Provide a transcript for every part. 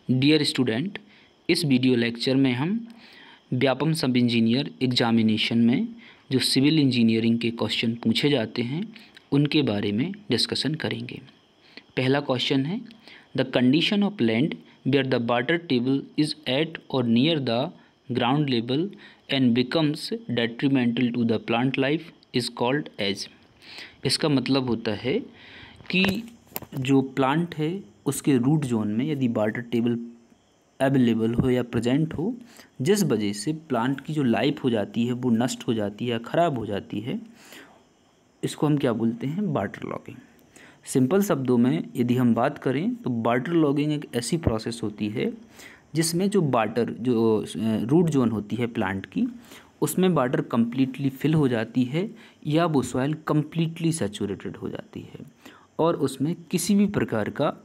Dear student, इस video lecture में हम व्यापम सब इंजीनियर एग्जामिनेशन में जो सिविल इंजीनियरिंग के क्वेश्चन पूछे जाते हैं उनके बारे में डिस्कशन करेंगे। पहला क्वेश्चन है, the condition of land where the water table is at or near the ground level and becomes detrimental to the plant life is called as. इसका मतलब होता है कि जो प्लांट है उसके रूट जोन में यदि वाटर टेबल अवेलेबल हो या प्रेजेंट हो, जिस वजह से प्लांट की जो लाइफ हो जाती है वो नष्ट हो जाती है या ख़राब हो जाती है, इसको हम क्या बोलते हैं? Water logging. सिंपल शब्दों में यदि हम बात करें तो वाटर लॉगिंग एक ऐसी प्रोसेस होती है जिसमें जो वाटर जो रूट जोन होती है प्लांट की, उसमें वाटर कम्प्लीटली फिल हो जाती है या वो सॉइल कम्प्लीटली सैचुरेटेड हो जाती है और उसमें किसी भी प्रकार का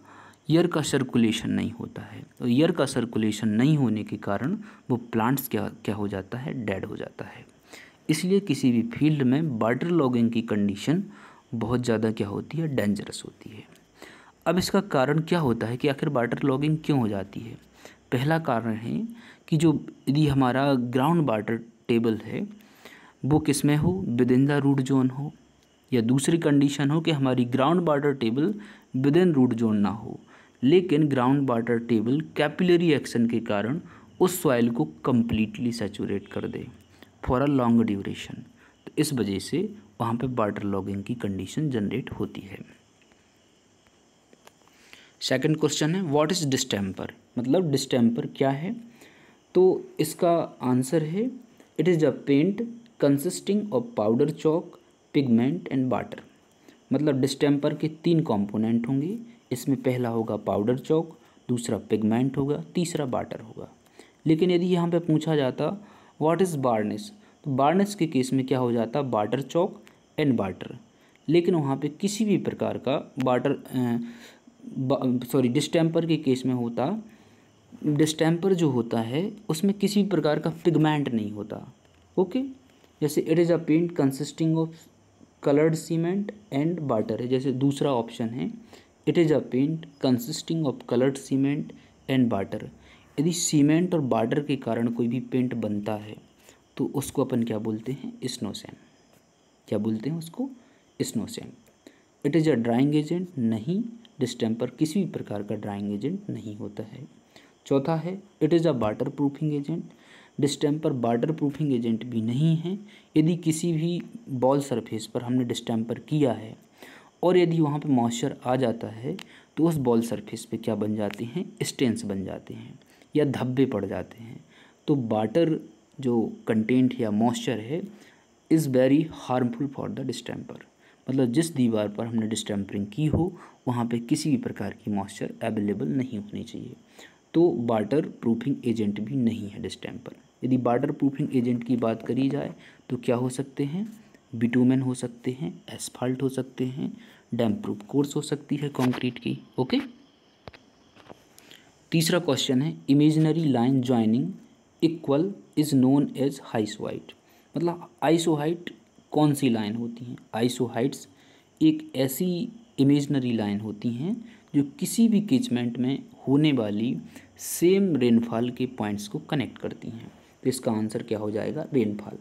एयर का सर्कुलेशन नहीं होता है। तो एयर का सर्कुलेशन नहीं होने के कारण वो प्लांट्स क्या हो जाता है? डेड हो जाता है। इसलिए किसी भी फील्ड में वाटर लॉगिंग की कंडीशन बहुत ज़्यादा क्या होती है? डेंजरस होती है। अब इसका कारण क्या होता है कि आखिर वाटर लॉगिंग क्यों हो जाती है? पहला कारण है कि जो यदि हमारा ग्राउंड वाटर टेबल है वो किस में हो? Within the root zone हो, या दूसरी कंडीशन हो कि हमारी ground water table within root zone ना हो, लेकिन ground water table capillary action के कारण उस सॉइल को कम्प्लीटली सैचुरेट कर दे फॉर अ लॉन्ग ड्यूरेशन। तो इस वजह से वहाँ पे वाटर लॉगिंग की कंडीशन जनरेट होती है। सेकंड क्वेश्चन है, व्हाट इज़ डिस्टेम्पर? मतलब डिस्टेम्पर क्या है? तो इसका आंसर है, it is a paint consisting of powder chalk, pigment and water. मतलब डिस्टेम्पर के 3 कंपोनेंट होंगे। इसमें पहला होगा पाउडर चॉक, दूसरा पिगमेंट होगा, तीसरा वाटर होगा। लेकिन यदि यहाँ पे पूछा जाता व्हाट इज़ वार्निश, तो वार्निश के केस में क्या हो जाता? Water chalk and water. लेकिन वहाँ पे किसी भी प्रकार का डिस्टेम्पर के केस में होता, डिस्टेम्पर जो होता है उसमें किसी भी प्रकार का पिगमेंट नहीं होता। ओके, जैसे it is a paint consisting of coloured cement and water है। जैसे दूसरा ऑप्शन है, it is a paint consisting of coloured cement and water. यदि सीमेंट और वाटर के कारण कोई भी पेंट बनता है तो उसको अपन क्या बोलते हैं? Snow sand. क्या बोलते हैं उसको? Snow sand. It is a drying agent? नहीं, डिस्टेम्पर किसी भी प्रकार का ड्राइंग एजेंट नहीं होता है। चौथा है, it is a water proofing agent. Distemper water proofing agent भी नहीं है। यदि किसी भी बॉल सरफेस पर हमने डिस्टेम्पर किया है और यदि वहाँ पे मॉइस्चर आ जाता है तो उस बॉल सरफेस पे क्या बन जाते हैं? स्टेन्स बन जाते हैं या धब्बे पड़ जाते हैं। तो वाटर जो कंटेंट या मॉइस्चर है is very harmful for the distemper. मतलब जिस दीवार पर हमने डिस्टेम्परिंग की हो वहाँ पे किसी भी प्रकार की मॉइस्चर अवेलेबल नहीं होनी चाहिए। तो वाटर प्रूफिंग एजेंट भी नहीं है डिस्टेम्पर। यदि वाटर प्रूफिंग एजेंट की बात करी जाए तो क्या हो सकते हैं? बिटूमेन हो सकते हैं, एस्फाल्ट हो सकते हैं, डैम प्रूफ कोर्स हो सकती है कंक्रीट की। ओके, तीसरा क्वेश्चन है, imaginary line joining equal is known as isohyet. मतलब आइसोहाइट कौन सी लाइन होती हैं? आइसोहाइट्स एक ऐसी इमेजिनरी लाइन होती हैं जो किसी भी कैचमेंट में होने वाली सेम रेनफॉल के पॉइंट्स को कनेक्ट करती हैं। तो इसका आंसर क्या हो जाएगा? रेनफॉल।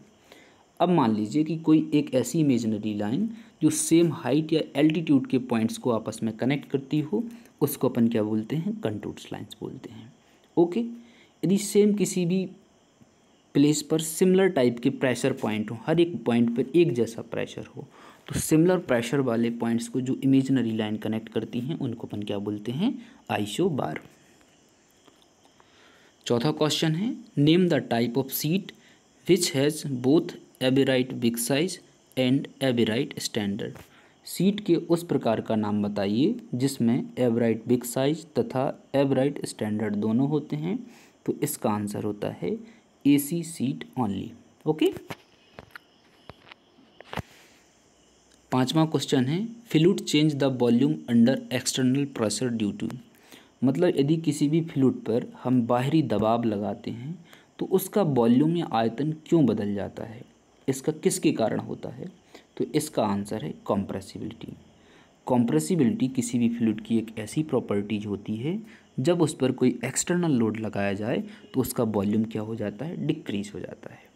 अब मान लीजिए कि कोई एक ऐसी इमेजिनरी लाइन जो सेम हाइट या एल्टीट्यूड के पॉइंट्स को आपस में कनेक्ट करती हो, उसको अपन क्या बोलते हैं? कंटूर्स लाइंस बोलते हैं। ओके, यदि सेम किसी भी प्लेस पर सिमिलर टाइप के प्रेशर पॉइंट हो, हर एक पॉइंट पर एक जैसा प्रेशर हो, तो सिमिलर प्रेशर वाले पॉइंट्स को जो इमेजिनरी लाइन कनेक्ट करती हैं उनको अपन क्या बोलते हैं? आइसोबार। चौथा क्वेश्चन है, name the type of seat which has both average big size and average standard. Seat के उस प्रकार का नाम बताइए जिसमें एवराइट बिग साइज तथा एवराइट स्टैंडर्ड दोनों होते हैं। तो इसका आंसर होता है एसी सीट ओनली। ओके, पांचवा क्वेश्चन है, fluid change the volume under external pressure due to. मतलब यदि किसी भी फ्लूइड पर हम बाहरी दबाव लगाते हैं तो उसका वॉल्यूम या आयतन क्यों बदल जाता है? इसका किसके कारण होता है? तो इसका आंसर है कंप्रेसिबिलिटी। कॉम्प्रेसिबिलिटी किसी भी फ्लूइड की एक ऐसी प्रॉपर्टीज होती है जब उस पर कोई एक्सटर्नल लोड लगाया जाए तो उसका वॉल्यूम क्या हो जाता है, डिक्रीज हो जाता है।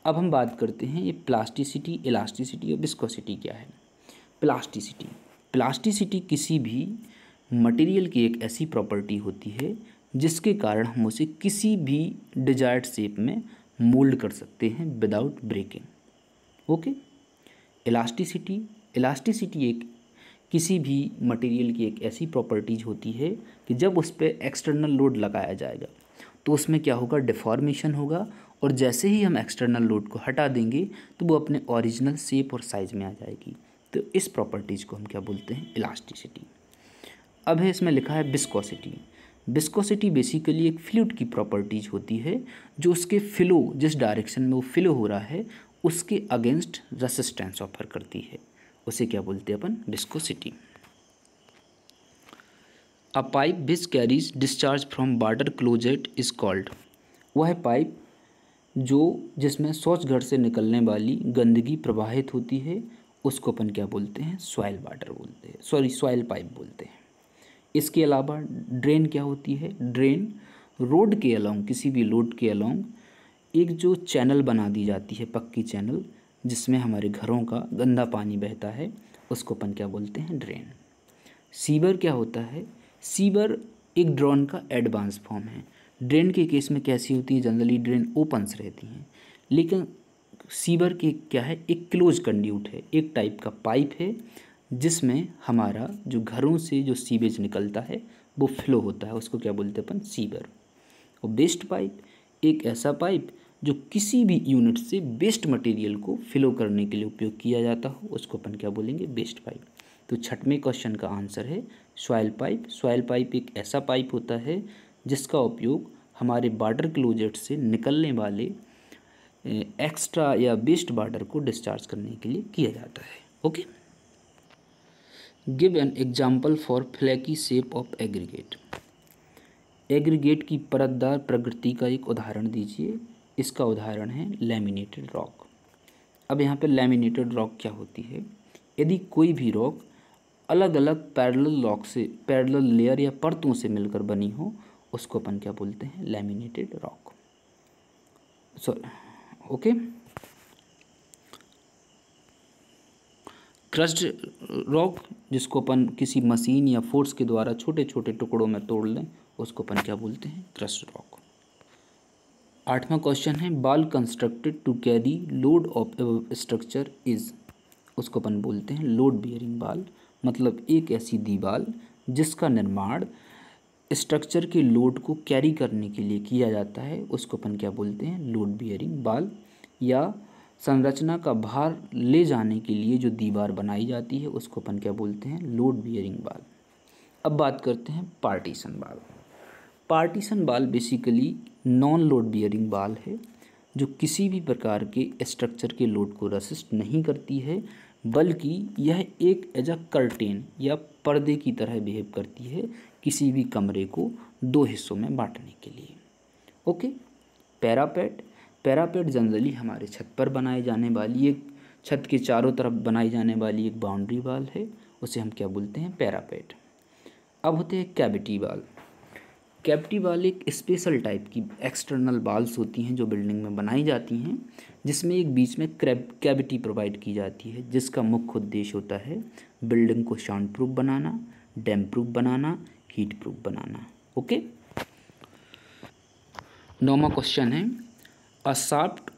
अब हम बात करते हैं ये प्लास्टिसिटी, इलास्टिसिटी और विस्कोसिटी क्या है। प्लास्टिसिटी, प्लास्टिसिटी किसी भी मटेरियल की एक ऐसी प्रॉपर्टी होती है जिसके कारण हम उसे किसी भी डिजायर्ड शेप में मोल्ड कर सकते हैं without breaking. Okay. Elasticity, elasticity एक किसी भी मटेरियल की एक ऐसी प्रॉपर्टीज होती है कि जब उस पर एक्सटर्नल लोड लगाया जाएगा तो उसमें क्या होगा, डिफॉर्मेशन होगा, और जैसे ही हम एक्सटर्नल लोड को हटा देंगे तो वो अपने ओरिजिनल शेप और साइज में आ जाएगी। तो इस प्रॉपर्टीज़ को हम क्या बोलते हैं, इलास्टिसिटी। अब है इसमें लिखा है विस्कोसिटी। विस्कोसिटी बेसिकली एक फ्लूइड की प्रॉपर्टीज होती है जो उसके फ्लो, जिस डायरेक्शन में वो फ्लो हो रहा है उसके अगेंस्ट रेसिस्टेंस ऑफर करती है, उसे क्या बोलते हैं अपन, viscosity. A pipe which carries discharge from water closet is called, वह पाइप जो जिसमें शौच घर से निकलने वाली गंदगी प्रवाहित होती है उसको अपन क्या बोलते हैं, सॉइल वाटर बोलते हैं, सॉइल पाइप बोलते हैं। इसके अलावा ड्रेन क्या होती है, ड्रेन रोड के अलोंग, किसी भी रोड के अलोंग एक जो चैनल बना दी जाती है, पक्की चैनल, जिसमें हमारे घरों का गंदा पानी बहता है, उसको अपन क्या बोलते हैं, ड्रेन। सीवर क्या होता है, सीवर एक ड्रेन का एडवांस फॉर्म है। ड्रेन के केस में कैसी होती है, जनरली ड्रेन ओपन्स रहती हैं, लेकिन सीवर के क्या है, एक क्लोज कंड्यूट है, एक टाइप का पाइप है जिसमें हमारा जो घरों से जो सीवेज निकलता है वो फ्लो होता है, उसको क्या बोलते हैं अपन, सीवर। और वेस्ट पाइप एक ऐसा पाइप जो किसी भी यूनिट से वेस्ट मटेरियल को फ्लो करने के लिए उपयोग किया जाता हो, उसको अपन क्या बोलेंगे, वेस्ट पाइप। तो छठवें क्वेश्चन का आंसर है सॉइल पाइप। सॉइल पाइप एक ऐसा पाइप होता है जिसका उपयोग हमारे वाटर क्लोजेट से निकलने वाले एक्स्ट्रा या वेस्ट वाटर को डिस्चार्ज करने के लिए किया जाता है। Okay. Give an example for flaky shape of aggregate. Aggregate की परतदार प्रकृति का एक उदाहरण दीजिए। इसका उदाहरण है लैमिनेटेड रॉक। अब यहाँ पे लैमिनेटेड रॉक क्या होती है, यदि कोई भी रॉक अलग अलग पैरेलल रॉक से, पैरेलल लेयर या परतों से मिलकर बनी हो, उसको अपन क्या बोलते हैं, laminated rock. Okay. Crushed rock, जिसको अपन किसी मशीन या फोर्स के द्वारा छोटे छोटे टुकड़ों में तोड़ लें, उसको अपन क्या बोलते हैं, क्रश्ड रॉक। आठवां क्वेश्चन है wall constructed to carry load of structure is, उसको अपन बोलते हैं लोड बियरिंग बाल। मतलब एक ऐसी दीवार जिसका निर्माण स्ट्रक्चर के लोड को कैरी करने के लिए किया जाता है, उसको अपन क्या बोलते हैं, लोड बियरिंग बाल। या संरचना का भार ले जाने के लिए जो दीवार बनाई जाती है उसको अपन क्या बोलते हैं, लोड बियरिंग बाल। अब बात करते हैं पार्टीशन बाल। पार्टीशन बाल बेसिकली नॉन लोड बियरिंग बाल है जो किसी भी प्रकार के स्ट्रक्चर के लोड को रेसिस्ट नहीं करती है, बल्कि यह एक एज अ कर्टेन या पर्दे की तरह बिहेव करती है किसी भी कमरे को दो हिस्सों में बांटने के लिए। ओके। पैरापेट, पैरापेट जनरली हमारे छत पर बनाए जाने वाली एक, छत के चारों तरफ बनाई जाने वाली एक बाउंड्री वाल है, उसे हम क्या बोलते हैं, पैरापेट। अब होते हैं कैविटी वाल। कैविटी वाल एक स्पेशल टाइप की एक्सटर्नल वाल्स होती हैं जो बिल्डिंग में बनाई जाती हैं, जिसमें एक बीच में कैविटी प्रोवाइड की जाती है, जिसका मुख्य उद्देश्य होता है बिल्डिंग को साउंड प्रूफ बनाना, डैम्प प्रूफ बनाना, हीट प्रूफ बनाना। ओके। 9वां क्वेश्चन है अ shaft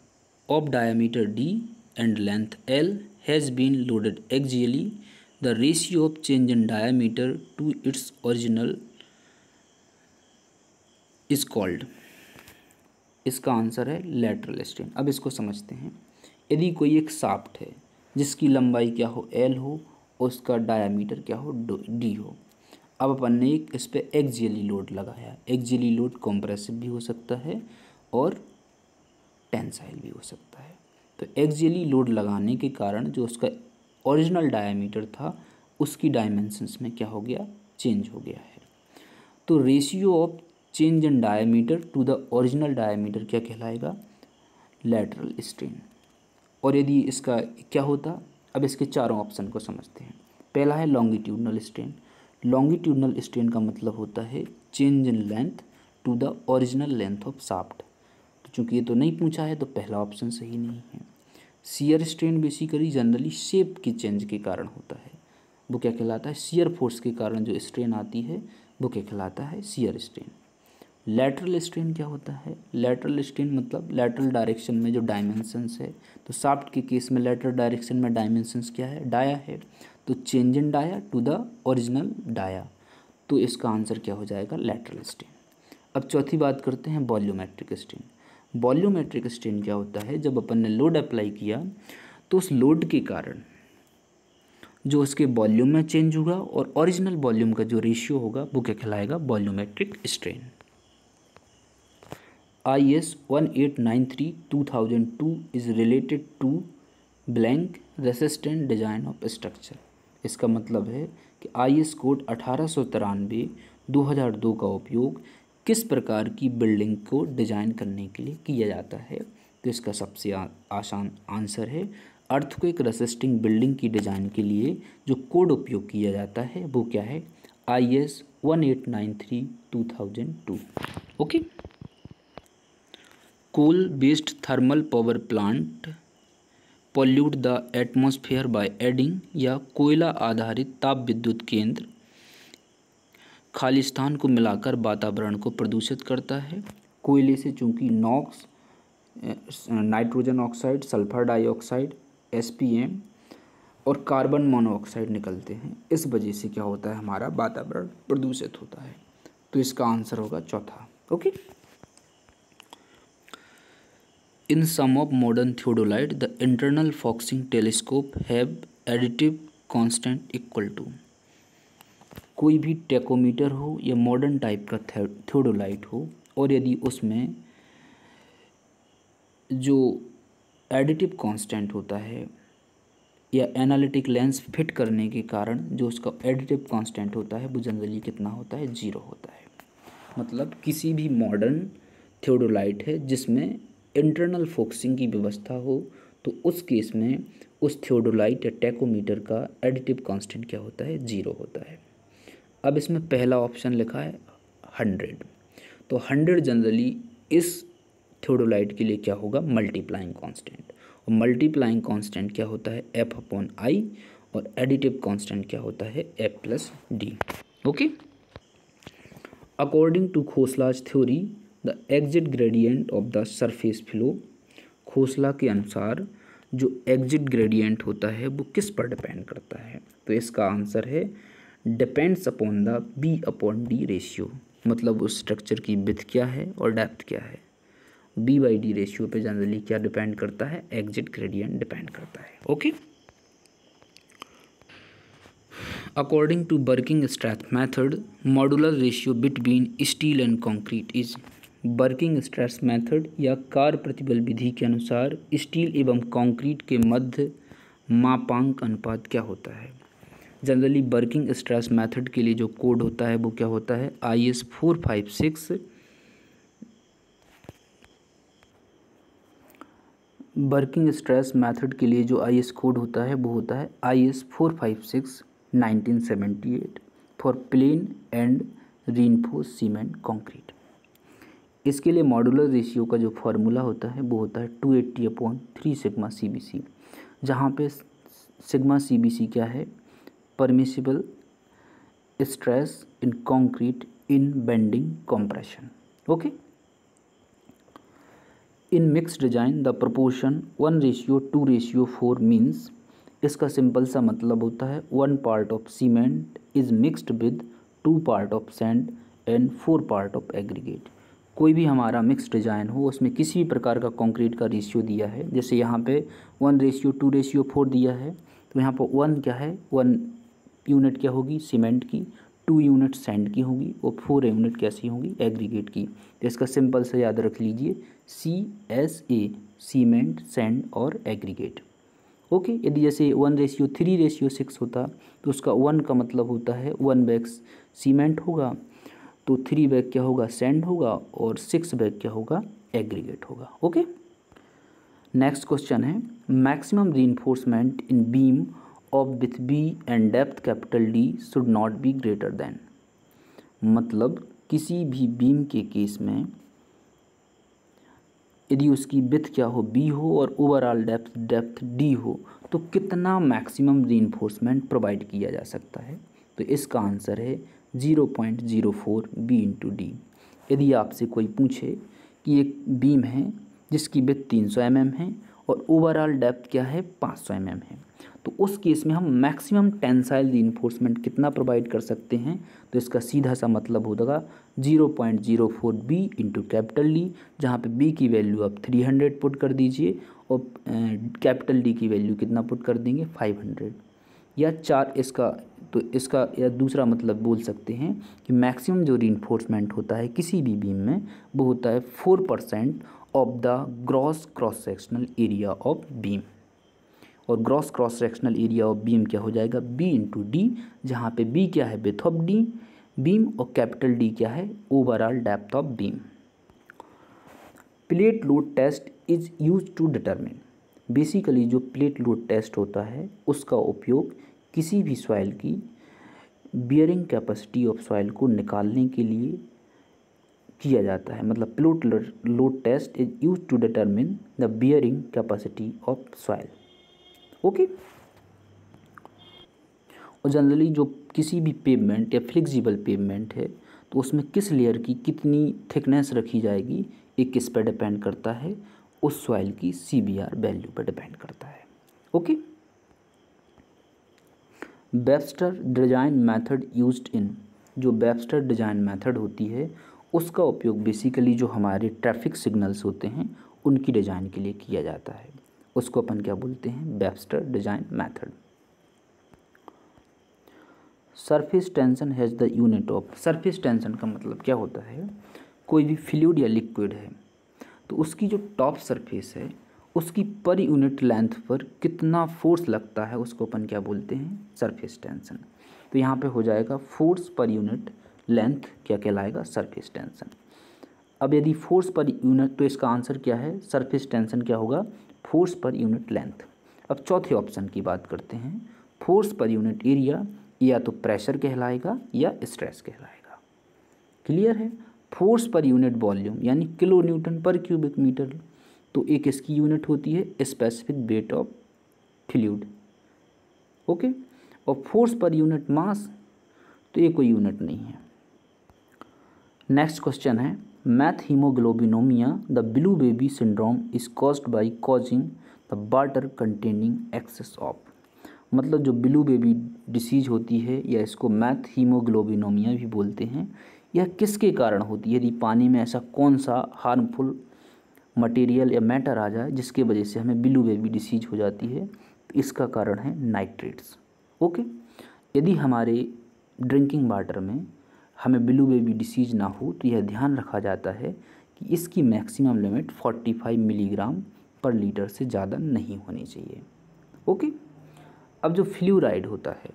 of diameter d and length L has been loaded axially. The ratio of change in diameter to its original is called, इसका आंसर है lateral strain. अब इसको समझते हैं। यदि कोई एक शाफ्ट है जिसकी लंबाई क्या हो, L हो, और उसका डायमीटर क्या हो, D हो। अब अपन ने एक इस पर एक्सियली लोड लगाया। एक्सियली लोड कॉम्प्रेसिव भी हो सकता है और टेंसाइल भी हो सकता है। तो एक्सियली लोड लगाने के कारण जो उसका ओरिजिनल डायमीटर था उसकी डायमेंशंस में क्या हो गया, चेंज हो गया है। तो ratio of change in diameter to the original diameter क्या कहलाएगा, लैटरल स्ट्रेन। और यदि इसका क्या होता, अब इसके चारों ऑप्शन को समझते हैं। पहला है लॉन्गिट्यूडनल स्ट्रेन। लॉन्गिट्यूडनल स्ट्रेन का मतलब होता है change in length to the original length of shaft. तो चूंकि ये तो नहीं पूछा है तो पहला ऑप्शन सही नहीं है। Shear strain basically generally shape के चेंज के कारण होता है, वो क्या कहलाता है, शियर फोर्स के कारण जो स्ट्रेन आती है वो क्या कहलाता है, शियर स्ट्रेन। लैटरल स्ट्रेन क्या होता है, लैटरल स्ट्रेन मतलब लैटरल डायरेक्शन में जो डायमेंशंस है, तो शाफ्ट के केस में लैटरल डायरेक्शन में डायमेंशंस क्या है, डाया है, तो change in dia to the original dia, तो इसका आंसर क्या हो जाएगा, लैटरल स्ट्रेन। अब चौथी बात करते हैं वॉल्यूमेट्रिक स्ट्रेन। वॉल्यूमेट्रिक स्ट्रेन क्या होता है, जब अपन ने लोड अप्लाई किया तो उस लोड के कारण जो उसके वॉल्यूम में चेंज होगा और ओरिजिनल वॉल्यूम का जो रेशियो होगा वो क्या कहलाएगा, volumetric strain. IS 1893/2002 is related to blank resistant design of structure. इसका मतलब है कि IS कोड 1893/2002 का उपयोग किस प्रकार की बिल्डिंग को डिजाइन करने के लिए किया जाता है, तो इसका सबसे आसान आंसर है अर्थक्वेक रेसिस्टिंग बिल्डिंग की डिजाइन के लिए जो कोड उपयोग किया जाता है वो क्या है, IS 1893/2002। ओके। Coal based thermal power plant pollute the atmosphere by adding, या कोयला आधारित ताप विद्युत केंद्र खालिस्तान को मिलाकर वातावरण को प्रदूषित करता है। कोयले से चूंकि NOx, nitrogen oxide, sulphur dioxide, SPM और कार्बन मोनोऑक्साइड निकलते हैं, इस वजह से क्या होता है, हमारा वातावरण प्रदूषित होता है। तो इसका आंसर होगा चौथा। Okay. In some of modern theodolite, the internal focusing telescope have additive constant equal to। कोई भी टेकोमीटर हो या मॉडर्न टाइप का थियोडोलाइट हो और यदि उसमें जो एडिटिव कांस्टेंट होता है या एनालिटिक लेंस फिट करने के कारण जो उसका एडिटिव कांस्टेंट होता है वो जनरली कितना होता है, 0 होता है। मतलब किसी भी मॉडर्न थियोडोलाइट है जिसमें इंटरनल फोकसिंग की व्यवस्था हो तो उस केस में उस थियोडोलाइट या टेकोमीटर का एडिटिव कांस्टेंट क्या होता है, 0 होता है। अब इसमें पहला ऑप्शन लिखा है 100, तो 100 जनरली इस थियोडोलाइट के लिए क्या होगा, मल्टीप्लाइंग कांस्टेंट, और मल्टीप्लाइंग कांस्टेंट क्या होता है, F/I, और एडिटिव कांस्टेंट क्या होता है, F+D। Okay. According to Khosla's theory the exit gradient of the surface flow, Khosla के अनुसार जो एग्जिट ग्रेडियंट होता है वो किस पर डिपेंड करता है, तो इसका आंसर है depends upon the B/D ratio. मतलब उस स्ट्रक्चर की विड्थ क्या है और डेप्थ क्या है, B/D रेशियो पे जनरली क्या डिपेंड करता है, एग्जिट ग्रेडियंट डिपेंड करता है। Okay. According to working stress method modular ratio between steel and concrete is. Working stress method या कार्य प्रतिबल विधि के अनुसार स्टील एवं कंक्रीट के मध्य मापांक अनुपात क्या होता है। जनरली वर्किंग स्ट्रेस मेथड के लिए जो कोड होता है वो क्या होता है, IS 456। वर्किंग स्ट्रेस मेथड के लिए जो IS कोड होता है वो होता है IS 456/1978 for plain and reinforced cement concrete. इसके लिए मॉडुलर रेशियो का जो फार्मूला होता है वो होता है 280/3 सिग्मा CBC, जहाँ पे सिग्मा CBC क्या है, permissible stress in concrete in bending compression. Okay. In mix design the proportion 1:2:4 means, इसका सिंपल सा मतलब होता है 1 part of cement is mixed with 2 part of sand and 4 part of aggregate. कोई भी हमारा मिक्स डिजाइन हो उसमें किसी भी प्रकार का कंक्रीट का रेशियो दिया है, जैसे यहाँ पे 1:2:4 दिया है, तो यहाँ पर 1 क्या है, 1 यूनिट क्या होगी, सीमेंट की, 2 यूनिट सैंड की होगी और 4 यूनिट कैसी होगी, एग्रीगेट की। तो इसका सिंपल से याद रख लीजिए CSA, सीमेंट, सैंड और एग्रीगेट। ओके। यदि जैसे 1:3:6 होता तो उसका 1 का मतलब होता है 1 बैग सीमेंट होगा, तो 3 बैग क्या होगा, सैंड होगा, और 6 बैग क्या होगा, एग्रीगेट होगा। ओके। नेक्स्ट क्वेश्चन है maximum reinforcement in beam of width b and depth capital D should not be greater than, मतलब किसी भी बीम के केस में यदि उसकी विथ क्या हो बी हो और ओवरऑल डेप्थ डी हो तो कितना मैक्सिमम रीइंफोर्समेंट प्रोवाइड किया जा सकता है। तो इसका आंसर है 0.04 बी इंटू डी। यदि आपसे कोई पूछे कि एक बीम है जिसकी विथ 300 mm है और ओवरऑल डेप्थ क्या है 500 mm है, तो उस केस में हम मैक्सिमम टेंसाइल रीइंफोर्समेंट कितना प्रोवाइड कर सकते हैं। तो इसका सीधा सा मतलब होगा 0.04 बी इंटू कैपिटल डी, जहाँ पे बी की वैल्यू आप 300 पुट कर दीजिए और कैपिटल डी की वैल्यू कितना पुट कर देंगे 500 या 4। इसका या दूसरा मतलब बोल सकते हैं कि मैक्सिमम जो रीइंफोर्समेंट होता है किसी भी बीम में वो होता है 4% of the gross cross sectional area of beam, और gross cross sectional area of beam क्या हो जाएगा बी इंटू डी, जहाँ पे बी क्या है विड्थ ऑफ डी बीम और कैपिटल डी क्या है overall depth of beam. Plate load test is use to determine, basically जो प्लेट लोड टेस्ट होता है उसका उपयोग किसी भी सॉइल की बियरिंग कैपेसिटी ऑफ सॉइल को निकालने के लिए किया जाता है। मतलब plate load test is use to determine the bearing capacity of soil. Okay. और जनरली जो किसी भी पेवमेंट या फ्लेक्सिबल पेवमेंट है तो उसमें किस लेयर की कितनी थिकनेस रखी जाएगी ये किस पर डिपेंड करता है, उस सॉइल की CBR वैल्यू पर डिपेंड करता है। Okay. Webster design method used in, जो वेबस्टर डिजाइन मेथड होती है उसका उपयोग बेसिकली जो हमारे ट्रैफिक सिग्नल्स होते हैं उनकी डिज़ाइन के लिए किया जाता है, उसको अपन क्या बोलते हैं Webster design method. Surface tension has the unit of, surface tension का मतलब क्या होता है, कोई भी फ्लूइड या लिक्विड है तो उसकी जो टॉप सरफेस है उसकी पर यूनिट लेंथ पर कितना फोर्स लगता है उसको अपन क्या बोलते हैं सरफेस टेंशन। तो यहाँ पे हो जाएगा फोर्स पर यूनिट लेंथ क्या कहलाएगा सरफेस टेंशन। अब यदि फोर्स पर यूनिट तो इसका आंसर क्या है सरफेस टेंशन क्या होगा फोर्स पर यूनिट लेंथ। अब चौथे ऑप्शन की बात करते हैं, फोर्स पर यूनिट एरिया या तो प्रेशर कहलाएगा या स्ट्रेस कहलाएगा। क्लियर है। फोर्स पर यूनिट वॉल्यूम यानी किलो न्यूटन पर क्यूबिक मीटर, तो एक इसकी यूनिट होती है specific weight of fluid. Okay. और फोर्स पर यूनिट मास तो ये कोई यूनिट नहीं है। नेक्स्ट क्वेश्चन है methaemoglobinaemia the blue baby syndrome is caused by causing the water containing excess of, मतलब जो ब्लू बेबी डिसीज होती है या इसको मैथ हीमोग्लोबिनोमिया भी बोलते हैं, यह किसके कारण होती है। यदि पानी में ऐसा कौन सा हार्मफुल मटेरियल या मैटर आ जाए जिसके वजह से हमें ब्लू बेबी डिसीज हो जाती है, तो इसका कारण है नाइट्रेट्स। ओके। यदि हमारे ड्रिंकिंग वाटर में हमें ब्लू बेबी डिसीज ना हो तो यह ध्यान रखा जाता है कि इसकी मैक्सिमम लिमिट 45 मिलीग्राम पर लीटर से ज़्यादा नहीं होनी चाहिए। ओके। अब जो फ्लूराइड होता है,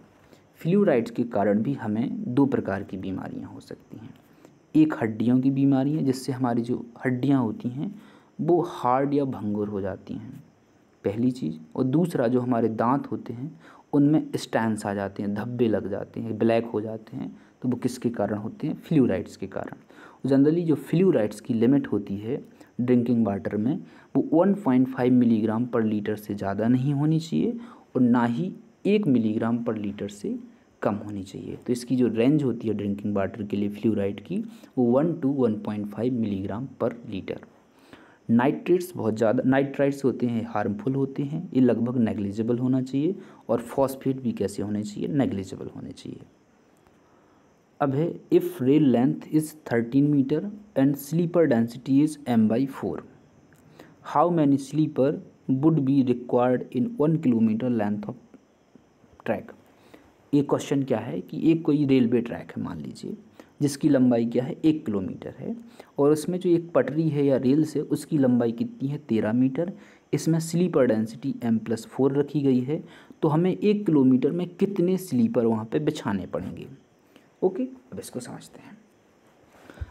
फ्लूराइड्स के कारण भी हमें दो प्रकार की बीमारियां हो सकती हैं। एक हड्डियों की बीमारी है जिससे हमारी जो हड्डियां होती हैं वो हार्ड या भंगुर हो जाती हैं, पहली चीज़। और दूसरा जो हमारे दांत होते हैं उनमें स्टैंस आ जाते हैं, धब्बे लग जाते हैं, ब्लैक हो जाते हैं, तो वो किसके कारण होते हैं फ्लूराइड्स के कारण। जनरली जो फ्लूराइड्स की लिमिट होती है ड्रिंकिंग वाटर में वो 1.5 मिलीग्राम पर लीटर से ज़्यादा नहीं होनी चाहिए और ना ही 1 मिलीग्राम पर लीटर से कम होनी चाहिए। तो इसकी जो रेंज होती है ड्रिंकिंग वाटर के लिए फ्लूराइड की वो 1 to 1.5 मिलीग्राम पर लीटर। नाइट्रेट्स बहुत ज़्यादा, नाइट्राइट्स होते हैं हार्मफुल होते हैं, ये लगभग नेग्लिजिबल होना चाहिए, और फॉस्फेट भी कैसे होने चाहिए नेग्लिजिबल होने चाहिए। अब है if rail length is 13 metre and sleeper density is m/4, how many sleeper would be required in 1 kilometre length of track. ये क्वेश्चन क्या है कि एक कोई रेलवे ट्रैक है मान लीजिए जिसकी लंबाई क्या है 1 किलोमीटर है, और उसमें जो एक पटरी है या रेल से उसकी लंबाई कितनी है 13 मीटर, इसमें स्लीपर डेंसिटी m+4 रखी गई है, तो हमें 1 किलोमीटर में कितने स्लीपर वहाँ पे बिछाने पड़ेंगे। ओके। अब इसको समझते हैं।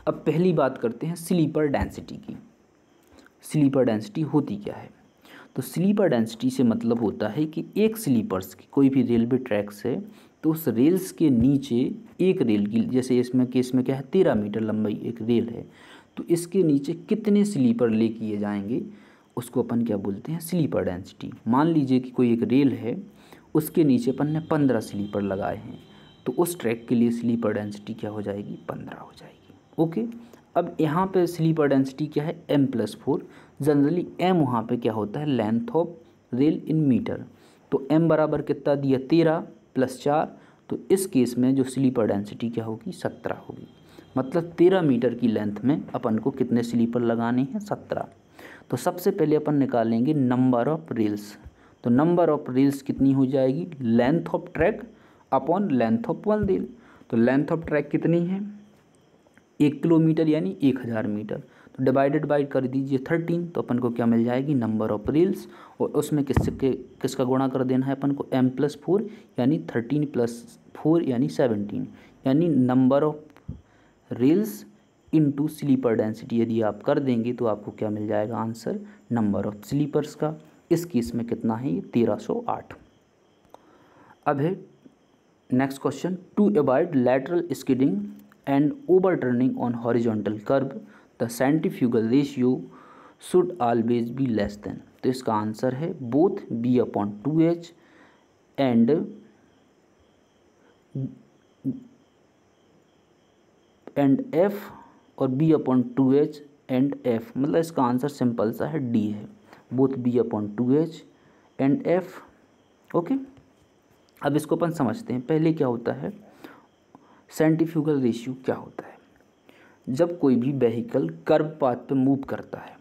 अब पहली बात करते हैं स्लीपर डेंसिटी की। स्लीपर डेंसिटी होती क्या है, तो स्लीपर डेंसिटी से मतलब होता है कि एक स्लीपर्स की कोई भी रेलवे ट्रैक्स है तो उस रेल्स के नीचे एक रेल की, जैसे इसमें केस में क्या है 13 मीटर लंबाई एक रेल है, तो इसके नीचे कितने स्लीपर ले किए जाएंगे उसको अपन क्या बोलते हैं, स्लीपर डेंसिटी। मान लीजिए कि कोई एक रेल है, उसके नीचे अपन ने 15 स्लीपर लगाए हैं, तो उस ट्रैक के लिए स्लीपर डेंसिटी क्या हो जाएगी, 15 हो जाएगी। ओके, अब यहाँ पे स्लीपर डेंसिटी क्या है, m+4। जनरली m वहाँ पे क्या होता है, length of rail in metre. तो m बराबर कितना दिया, 13 + 4, तो इस केस में जो स्लीपर डेंसिटी क्या होगी, 17 होगी। मतलब 13 मीटर की लेंथ में अपन को कितने स्लीपर लगाने हैं, 17। तो सबसे पहले अपन निकालेंगे नंबर ऑफ रेल्स। तो नंबर ऑफ रेल्स कितनी हो जाएगी, length of track upon length of one rail. तो लेंथ ऑफ ट्रैक कितनी है, 1 किलोमीटर यानी 1000 मीटर। तो डिवाइडेड बाई कर दीजिए 13, तो अपन को क्या मिल जाएगी, नंबर ऑफ रेल्स, और उसमें किसका गुणा कर देना है अपन को, m+4 यानी 13 + 4 यानी 17, यानी number of rails into sleeper density यदि आप कर देंगे तो आपको क्या मिल जाएगा आंसर, नंबर ऑफ स्लीपर्स का। इस केस में कितना है, ये 1308। अब है next question, to avoid lateral skidding and overturning on horizontal curve the centrifugal ratio should always be less than. तो इसका आंसर है बोथ b/2h एंड f और b/2h एंड f। मतलब इसका आंसर सिंपल सा है, डी है, both b/2h and f। Okay, अब इसको अपन समझते हैं। पहले क्या होता है, सेंट्रीफ्यूगल रेशियो क्या होता है। जब कोई भी व्हीकल कर्व पाथ पे मूव करता है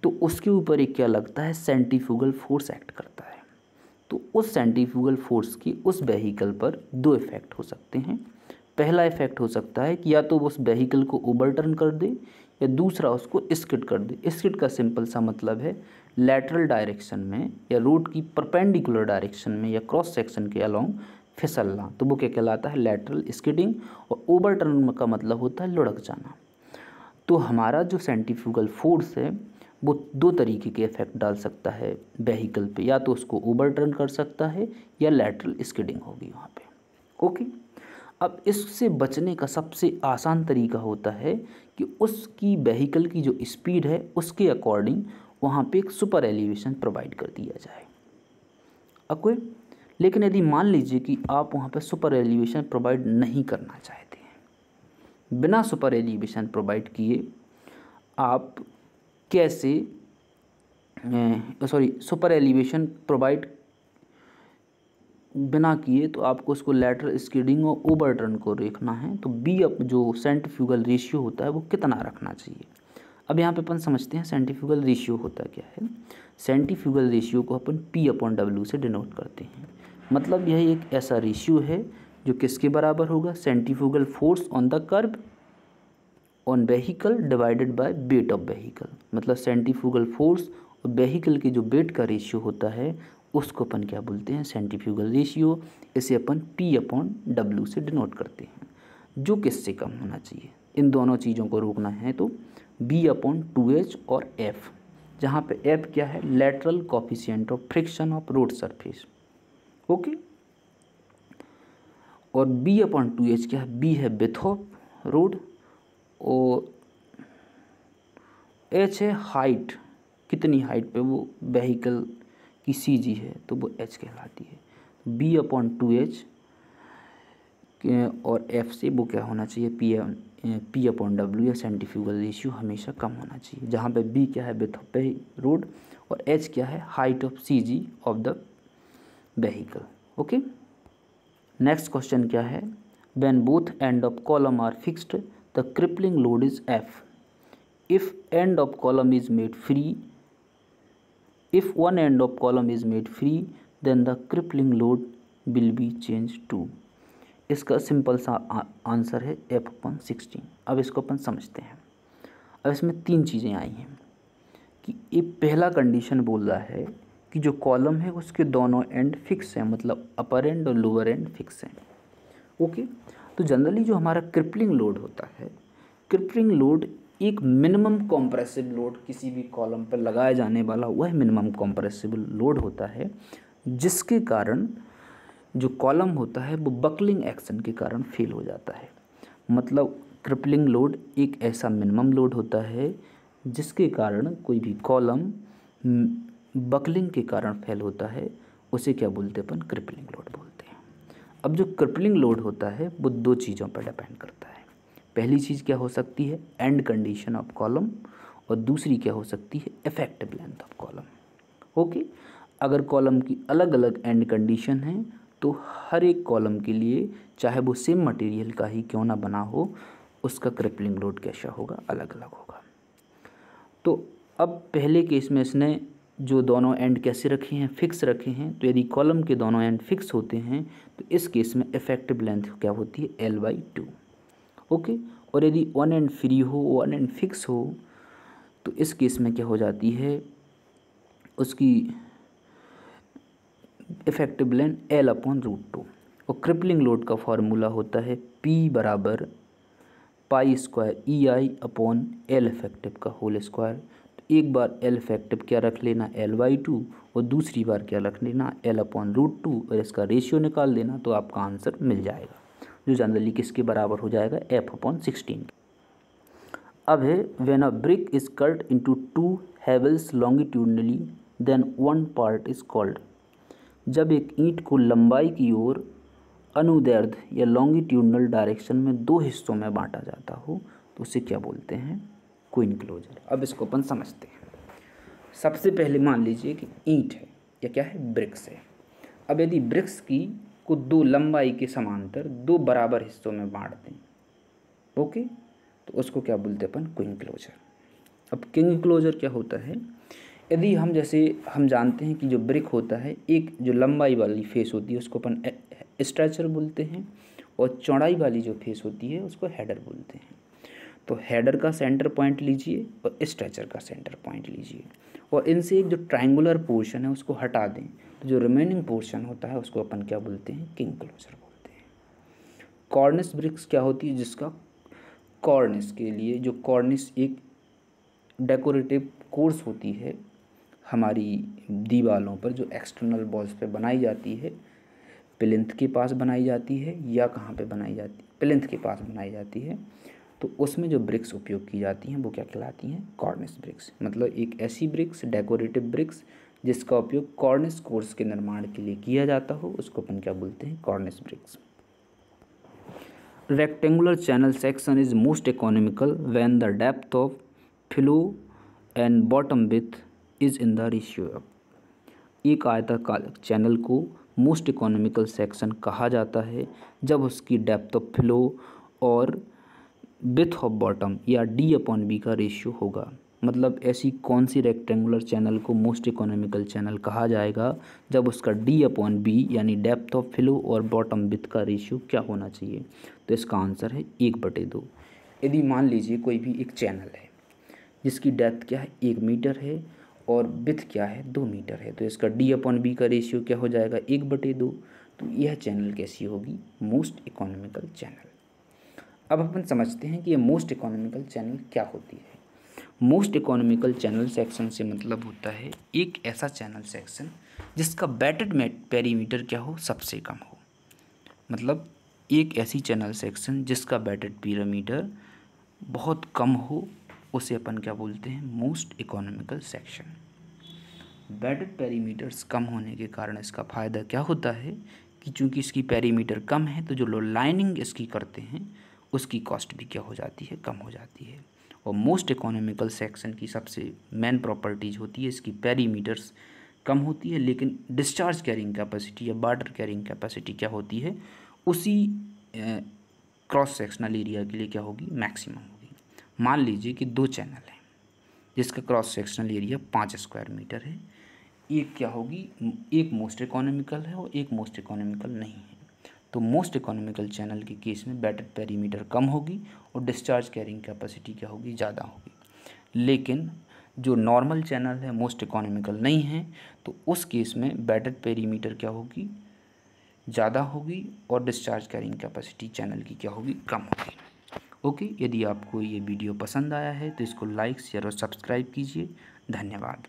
तो उसके ऊपर एक क्या लगता है, सेंट्रीफ्यूगल फोर्स एक्ट करता है। तो उस सेंट्रीफ्यूगल फोर्स की उस व्हीकल पर दो इफेक्ट हो सकते हैं। पहला इफेक्ट हो सकता है कि या तो उस व्हीकल को ओवरटर्न कर दे, या दूसरा उसको स्किड कर दे। स्किड का सिंपल सा मतलब है लैटरल डायरेक्शन में या रोड की परपेंडिकुलर डायरेक्शन में या क्रॉस सेक्शन के अलोंग फिसलना, तो वो क्या कहलाता है, लैटरल स्किडिंग। और ओवरटर्न का मतलब होता है लुढ़क जाना। तो हमारा जो सेंट्रीफ्यूगल फोर्स है वो दो तरीके के इफेक्ट डाल सकता है व्हीकल पे, या तो उसको ओवरटर्न कर सकता है या लैटरल स्किडिंग होगी वहाँ पे। ओके, अब इससे बचने का सबसे आसान तरीका होता है कि उसकी व्हीकल की जो स्पीड है उसके अकॉर्डिंग वहाँ पे एक सुपर एलिवेशन प्रोवाइड कर दिया जाए। ओके, लेकिन यदि मान लीजिए कि आप वहाँ पे सुपर एलिवेशन प्रोवाइड नहीं करना चाहते हैं, बिना सुपर एलिवेशन प्रोवाइड किए आप कैसे सुपर एलिवेशन प्रोवाइड बिना किए तो आपको उसको लैटरल स्किडिंग और ओवरटर्न को देखना है। तो बी अप जो सेंट्रीफ्यूगल रेशियो होता है वो कितना रखना चाहिए। अब यहाँ पे अपन समझते हैं सेंट्रीफ्यूगल रेशियो होता क्या है। सेंट्रीफ्यूगल रेशियो को अपन P/W से डिनोट करते हैं। मतलब यह एक ऐसा रेशियो है जो किसके बराबर होगा, centrifugal force on the curve on vehicle divided by weight of vehicle. मतलब सेंट्रीफ्यूगल फोर्स और व्हीकल के जो वेट का रेशियो होता है उसको अपन क्या बोलते हैं, सेंट्रीफ्यूगल रेशियो। इसे अपन P/W से डिनोट करते हैं, जो किससे कम होना चाहिए। इन दोनों चीज़ों को रोकना है तो b/2h और f, जहाँ पे f क्या है, lateral coefficient of friction of road surface. Okay, और b/2h क्या है, b है विड्थ ऑफ रोड और h है हाइट, कितनी हाइट पे वो व्हीकल की CG है तो वो h कहलाती है। b/2h और f से वो क्या होना चाहिए, P/W या सेंट्रीफ्यूगल रेशियो हमेशा कम होना चाहिए, जहाँ पे b क्या है विड्थ ऑफ रोड और h क्या है height of CG of the vehicle. Okay, next question क्या है, when both end of column are fixed the crippling load is F if end of column is made free, if one end of column is made free then the crippling load will be changed to। इसका simple सा answer है F/16। अब इसको अपन समझते हैं। अब इसमें तीन चीज़ें आई हैं कि ये पहला कंडीशन बोल रहा है कि जो कॉलम है उसके दोनों एंड फिक्स हैं, मतलब अपर एंड और लोअर एंड फिक्स हैं। ओके, तो जनरली जो हमारा क्रिपलिंग लोड होता है, क्रिपलिंग लोड एक मिनिमम कॉम्प्रेसिव लोड किसी भी कॉलम पर लगाया जाने वाला वह मिनिमम कॉम्प्रेसिबल लोड होता है जिसके कारण जो कॉलम होता है वो बकलिंग एक्शन के कारण फेल हो जाता है। मतलब क्रिपलिंग लोड एक ऐसा मिनिमम लोड होता है जिसके कारण कोई भी कॉलम बकलिंग के कारण फेल होता है, उसे क्या बोलते हैं अपन, क्रिपलिंग लोड बोलते हैं। अब जो क्रिपलिंग लोड होता है वो दो चीज़ों पर डिपेंड करता है। पहली चीज़ क्या हो सकती है, एंड कंडीशन ऑफ कॉलम, और दूसरी क्या हो सकती है, effective length of column. Okay, अगर कॉलम की अलग अलग एंड कंडीशन है तो हर एक कॉलम के लिए, चाहे वो सेम मटेरियल का ही क्यों ना बना हो, उसका क्रिपलिंग लोड कैसा होगा, अलग अलग होगा। तो अब पहले केस में इसने जो दोनों एंड कैसे रखे हैं, फिक्स रखे हैं। तो यदि कॉलम के दोनों एंड फिक्स होते हैं तो इस केस में इफेक्टिव लेंथ क्या होती है, L/2। ओके, और यदि वन एंड फ्री हो, वन एंड फिक्स हो, तो इस केस में क्या हो जाती है, उसकी इफेक्टिव लेंथ L/√2। और क्रिपलिंग लोड का फॉर्मूला होता है P बराबर π² EI/L इफेक्टिव का होल स्क्वायर। तो एक बार L इफेक्टिव क्या रख लेना, L/2, और दूसरी बार क्या रख लेना, L/√2, और इसका रेशियो निकाल देना तो आपका आंसर मिल जाएगा, जो जनरली किसके बराबर हो जाएगा, F/16। अब है when a brick is cut into 2 halves longitudinally then one part is called. जब एक ईंट को लंबाई की ओर अनुदैर्ध्य या लॉन्गिट्यूडनल डायरेक्शन में दो हिस्सों में बांटा जाता हो तो उसे क्या बोलते हैं, क्वीन क्लोजर। अब इसको अपन समझते हैं। सबसे पहले मान लीजिए कि ईंट है या क्या है, ब्रिक्स है। अब यदि ब्रिक्स की को दो लंबाई के समांतर दो बराबर हिस्सों में बांट दें, ओके, तो उसको क्या बोलते हैं अपन, क्वीन क्लोजर। अब किंग क्लोजर क्या होता है, यदि हम जैसे हम जानते हैं कि जो ब्रिक होता है, एक जो लंबाई वाली फेस होती है उसको अपन स्ट्रेचर बोलते हैं, और चौड़ाई वाली जो फेस होती है उसको हेडर बोलते हैं। तो हेडर का सेंटर पॉइंट लीजिए और स्ट्रेचर का सेंटर पॉइंट लीजिए, और इनसे एक जो ट्रायंगुलर पोर्शन है उसको हटा दें, तो जो रिमेनिंग पोर्शन होता है उसको अपन क्या बोलते हैं, किंग क्लोजर बोलते हैं। कॉर्निस ब्रिक्स क्या होती है, जिसका कॉर्निस के लिए, जो कॉर्निस एक डेकोरेटिव कोर्स होती है हमारी दीवालों पर, जो एक्सटर्नल वॉल्स पे बनाई जाती है, प्लिंथ के पास बनाई जाती है या कहाँ पे बनाई जाती है, प्लिंथ के पास बनाई जाती है। तो उसमें जो ब्रिक्स उपयोग की जाती हैं वो क्या कहलाती हैं, कॉर्निस ब्रिक्स। मतलब एक ऐसी ब्रिक्स, डेकोरेटिव ब्रिक्स, जिसका उपयोग कॉर्निस कोर्स के निर्माण के लिए किया जाता हो, उसको अपन क्या बोलते हैं, cornice bricks. Rectangular channel section is most economical when the depth of flow and bottom width is in the ratio. एक आयताकार चैनल को मोस्ट इकोनॉमिकल सेक्शन कहा जाता है जब उसकी डेप्थ ऑफ फ्लो और विड्थ ऑफ बॉटम या D/B का रेशियो होगा। मतलब ऐसी कौन सी रेक्टेंगुलर चैनल को मोस्ट इकोनॉमिकल चैनल कहा जाएगा, जब उसका D/B यानी डेप्थ ऑफ फ्लो और बॉटम विड्थ का रेशियो क्या होना चाहिए। तो इसका आंसर है 1/2। यदि मान लीजिए कोई भी एक चैनल है जिसकी डेप्थ क्या है, 1 मीटर है, और विड्थ क्या है, 2 मीटर है, तो इसका D/B का रेशियो क्या हो जाएगा, 1/2। तो यह चैनल कैसी होगी, मोस्ट इकोनॉमिकल चैनल। अब अपन समझते हैं कि ये मोस्ट इकोनॉमिकल चैनल क्या होती है। मोस्ट इकोनॉमिकल चैनल सेक्शन से मतलब होता है एक ऐसा चैनल सेक्शन जिसका बेटेड पेरीमीटर क्या हो, सबसे कम हो। मतलब एक ऐसी चैनल सेक्शन जिसका बेटेड पेरीमीटर बहुत कम हो, उसे अपन क्या बोलते हैं, मोस्ट इकोनॉमिकल सेक्शन। बेटेड पेरीमीटर्स कम होने के कारण इसका फ़ायदा क्या होता है कि चूंकि इसकी पेरीमीटर कम है तो जो लोग लाइनिंग इसकी करते हैं उसकी कॉस्ट भी क्या हो जाती है, कम हो जाती है। और मोस्ट इकोनॉमिकल सेक्शन की सबसे मेन प्रॉपर्टीज होती है इसकी पेरीमीटर्स कम होती है, लेकिन डिस्चार्ज कैरिंग कैपेसिटी या वाटर कैरिंग कैपेसिटी क्या होती है, उसी क्रॉस सेक्शनल एरिया के लिए क्या होगी, मैक्सिमम होगी। मान लीजिए कि दो चैनल हैं जिसका cross sectional area 5 square metre है। एक क्या होगी, एक मोस्ट इकोनॉमिकल है और एक मोस्ट इकोनॉमिकल नहीं है। तो मोस्ट इकोनॉमिकल चैनल के केस में बेटेड पेरीमीटर कम होगी और डिस्चार्ज कैरिंग कैपेसिटी क्या होगी, ज़्यादा होगी। लेकिन जो नॉर्मल चैनल है, मोस्ट इकोनॉमिकल नहीं है, तो उस केस में बेटेड पेरीमीटर क्या होगी, ज़्यादा होगी, और डिस्चार्ज कैरिंग कैपेसिटी चैनल की क्या होगी, कम होगी। ओके, यदि आपको ये वीडियो पसंद आया है तो इसको लाइक, शेयर और सब्सक्राइब कीजिए। धन्यवाद।